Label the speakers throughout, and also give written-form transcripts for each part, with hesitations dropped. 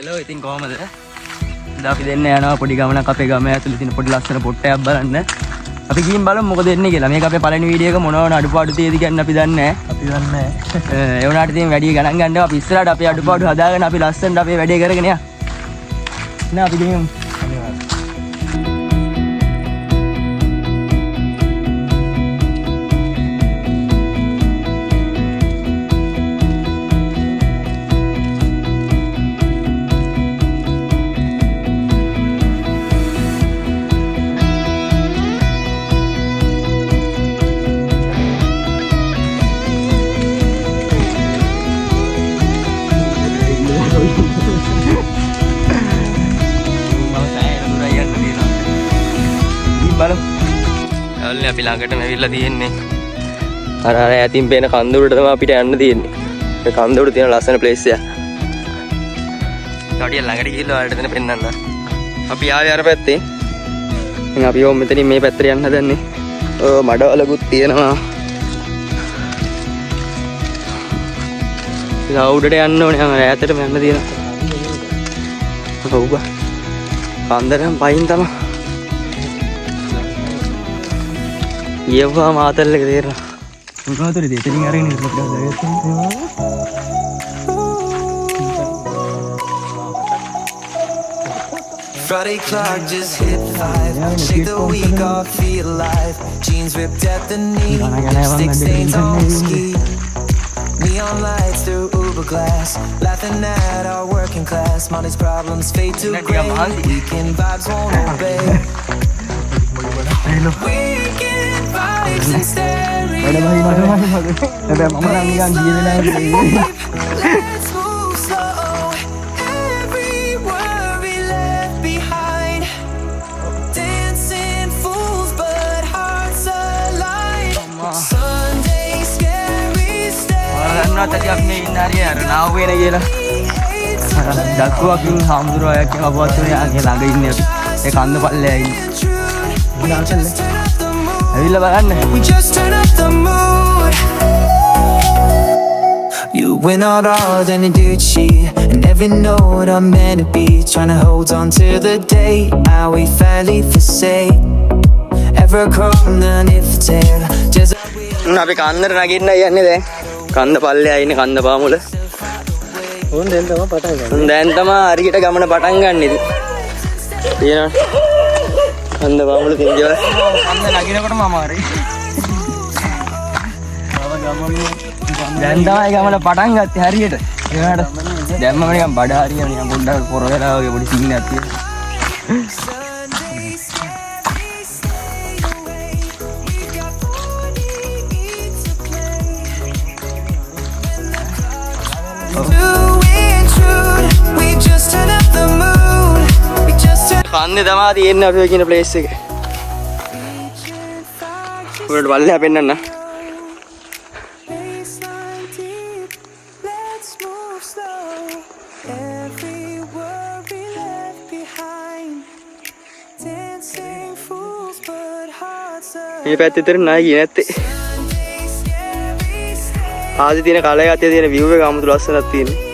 Speaker 1: Hello ඉතින් කොහමද? ඉතින් අපි දෙන්න යනවා පොඩි ගමනක් අපේ ගම ඇතුළේ තියෙන පොඩි ලස්සන පොට්ටයක් බලන්න. අපි ගිහින් බලමු මොකද වෙන්නේ කියලා. මේක අපේ පළවෙනි වීඩියෝ එක මොනවද අඩුපාඩු තියෙද කියන්නේ අපි දන්නේ නැහැ. අපි දන්නේ නැහැ. ඒ වුණාට ඉතින් වැඩි ගණන් ගන්නවා. අපි ඉස්සරහට අපේ අඩුපාඩු හදාගෙන අපි ලස්සනට අපේ වැඩේ කරගෙන යන්න. නා අපි ගිහින් අපි ළඟටම ඇවිල්ලා තියෙන්නේ. අර ඈතින් පේන කන්දුරට තමයි අපිට යන්න තියෙන්නේ. ඒ කන්දුර තියෙන ලස්සන ප්ලේස් එක. ඩඩිය ළඟට ගිහිල්ලා ඔයාලට දෙන්න පෙන්නන්න. අපි ආවේ අර පැත්තේ. ඉතින් අපි ඕම් මෙතනින් මේ පැත්තට යන්න හදන්නේ. මඩවලකුත් තියෙනවා. ඉතින් අවුඩට යන්න ඕනේ. ඈතටම යන්න තියෙනවා. ඔව් බා. කන්දරෙන් පයින් තමයි. येवा मातर लग दे रहा उनका तो देते नहीं आ रहे नहीं मतलब Friday clock just hit 5. Shake the week off, feel alive. Jeans ripped at the knee, lipstick stains on ski. Neon lights through Uber glass, laughing at our working class. Money's problems fade to gray. Weekend vibes won't obey. Weekend vibes and stereo. Let's move slow. Every worry left behind. Dancing fools but hearts alive. Sunday scary stay. තටි අපි ඉන්න හරිය අර නාව වෙන කියලා. දක්ුවකින් හාමුදුරුවෝ අයක් අපවත් වෙන යාගේ ළඟ ඉන්නේ අපි. ඒ කන්ද පල්ලෙයා ඉන්නේ. ඇවිල්ලා බලන්න. We just turn up the mood. You went all out and you did she, and every note I'm meant to be, trying to hold on to the day. Now we finally forsake. Ever crawling if tale. Just අපි කන්දර නගින්න යන්නේ දැන්. කන්ද පල්ලෙයා ඉන්නේ කන්ද පාමුල. ඕන් දැන් තමයි පටන් ගන්න. දැන් තමයි හරියට ගමන පටන් ගන්න ඉතින්. තියෙනවා. කන්ද පාමුල තින්ජවල. කන්ද නගිනකොටම අමාරුයි. දැන් තමයි ගමන පටන් ගත්තේ හරියට. ඒනට දැම්මම නිකන් බඩ හරිය නිකන් පොඩ්ඩක් පොර වෙලා වගේ පොඩි සිංහයක් තියෙනවා. කන්නේ තමයි තියෙන්නේ අපි කියන ප්ලේස් එක. උඩට බලලා පෙන්නන්න. මේ පැත්තේ තර නෑ ගියේ නැත්තේ. ආදි තියෙන කලයේ අතේ තියෙන view එක අමුතු ලස්සනක් තියෙනවා.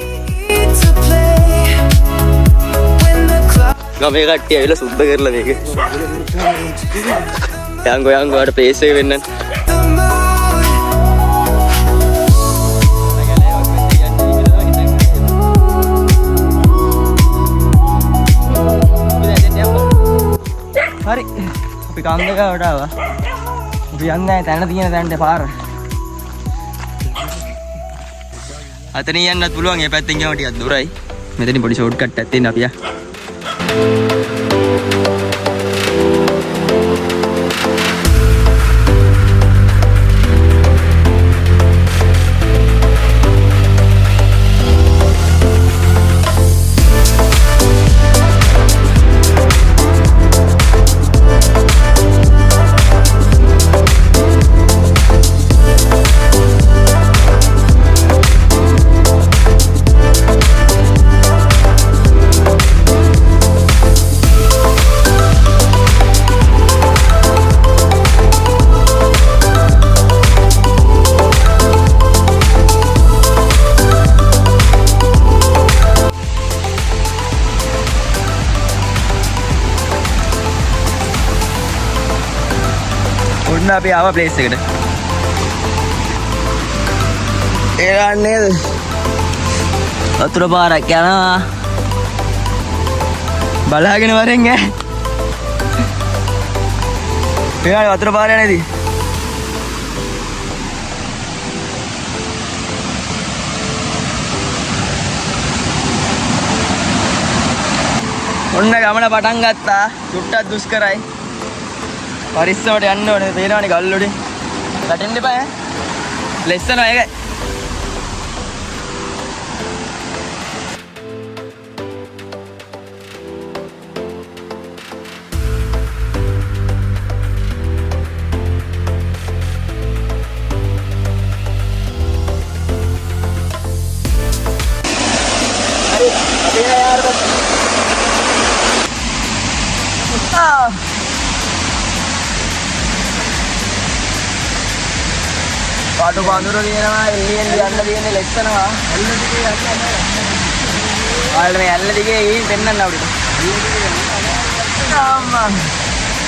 Speaker 1: ගමේ කට්ටිය ඇවිල්ලා සුද්ධ කරලා මේක. යංගෝ අර ප්ලේස් එක වෙන්නන්න. හරි. අපි කන්දකට ආවා. අපි යන්නේ තැන තියෙන තැනට පාර. අතනින් යන්නත් පුළුවන්. මේ පැත්තෙන් ගියාම ටිකක් දුරයි. මෙතනින් පොඩි ෂෝට් කට් එකක් තියෙනවා අපි යා.
Speaker 2: අපි ආව ප්ලේස් එකට. ඒ නේද? වතුර පාරක් යනවා. බලාගෙන වරෙන් ඈ. මෙයාට වතුර පාර යන්නේදී. ඔන්න ගමන පටන් ගත්තා. චුට්ටක් දුෂ්කරයි. පරිස්සමට යන්න ඕනේ. පේනවනේ ගල්ලොඩේ. වැටෙන්න එපා ඈ. ලෙස්සන ඒක. පාටු බඳුර දිනනවා එල්ලියෙන් යන්න දින්නේ ලෙක්සනවා ආයෙත් මේ ඇල්ල දිගේ ගිහින් පෙන්නන්න අපිට අම්මා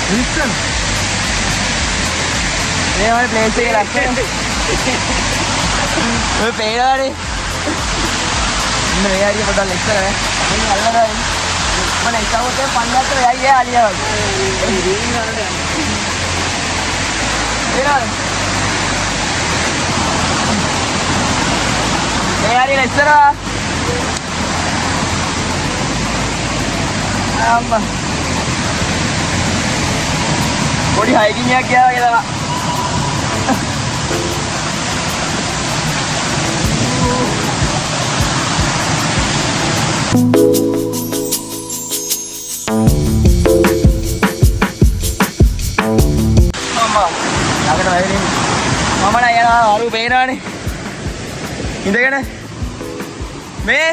Speaker 2: ලෙක්සන මේ වගේ ප්ලේස් එකේ ලක්ෂණ ඔය පේනවනේ ඉන්න මේ හරිය පොඩ්ඩක් ලෙක්සන නේ මේ අල්ලනවා මම ඉස්සරහට පන්නත් යයි ආලියා වගේ පේනවනේ Mari Lestera. Amma. Body hiking ya kya kita. Mama. Agak lagi ni. Mama nak ya baru benar ni. ඉඳගෙන මේ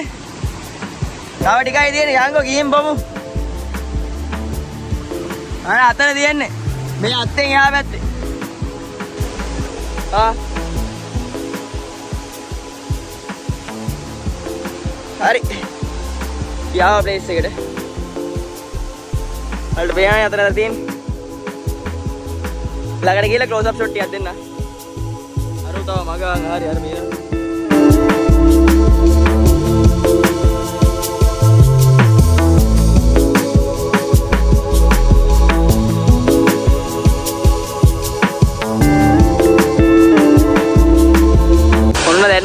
Speaker 2: තව ටිකයි තියෙන්නේ යංගෝ ගිහින් බමු අර අතන තියෙන්නේ මේ අත්තෙන් එහා පැත්තේ හරි යාව ප්ලේස් එකට වලට බෑනේ අතන තියෙන්නේ ළඟට ගිහලා ක්ලෝස් අප් ෂොට් ටිකක් දෙන්න අර උතව මගන් හරි අර මේ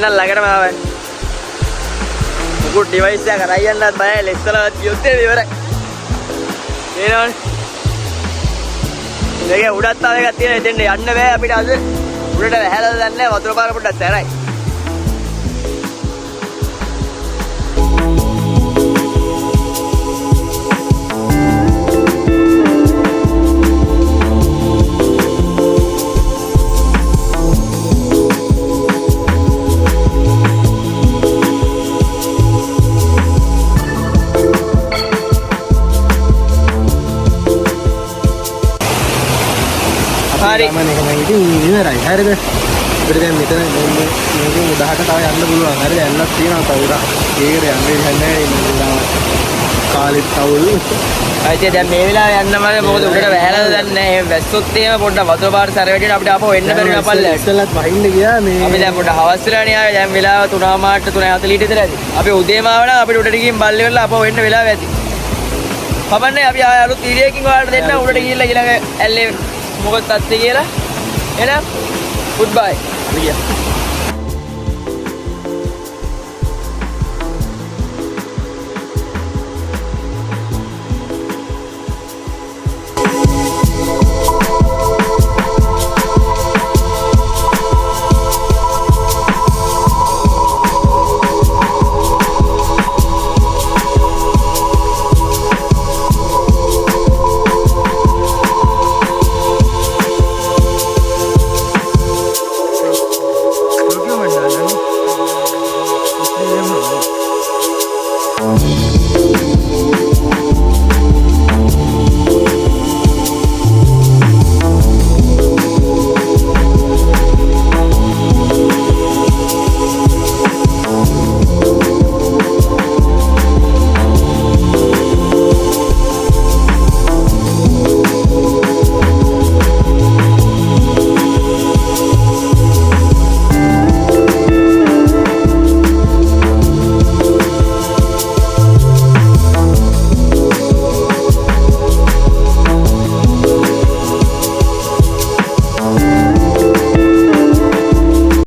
Speaker 2: දැන් ළඟටම ආවයි. මුකුත් ඩිවයිස් එක කරා යන්නත් බයයි ලෙස්සලා ගියොත් ඉවරයි. නේනවනේ. ඉතින් උඩත් ආව එකක් තියෙනවා එතෙන්ට යන්න බෑ අපිට අද. උඩට වැහැලා දන්නේ වතුර පාර පොඩ්ඩක් සැරයි. හරි මම එක මම ඉතින් ඉවරයි හරිද අපිට දැන් මෙතන මේකෙන් උඩහට තව යන්න පුළුවන් හරිද යන්නත් තියෙනවා තව උඩ ඒකට යන්න නැහැ කාලෙත් තවුල් අයිතිය දැන් මේ වෙලාවේ යන්න මම මොකද උඩට වැහැලාද දන්නේ නැහැ එහෙම වැස්සොත් එහෙම පොඩ්ඩක් වතුර පාර සැර වැටියට අපිට ආපහු එන්න බැරි නපල්ලට ඉස්සෙල්ලත් වහින්න ගියා මේ අපි දැන් පොඩ්ඩක් හවස් වෙලානේ ආවේ දැන් වෙලාව 3:00 3:40 විතර ඇති අපි උදේම ආව නම් අපිට උඩට ගිහින් බල්ලේ වෙලා ආපහු එන්න වෙලාව ඇති පබන්නේ අපි ආය අලුත් වීඩියෝකින් ඔයාලට දෙන්න උඩට ගිහිල්ලා ඊළඟ ඇල්ලේ මොකද තත්ත්වය කියලා එහෙනම් good bye අපි ගියා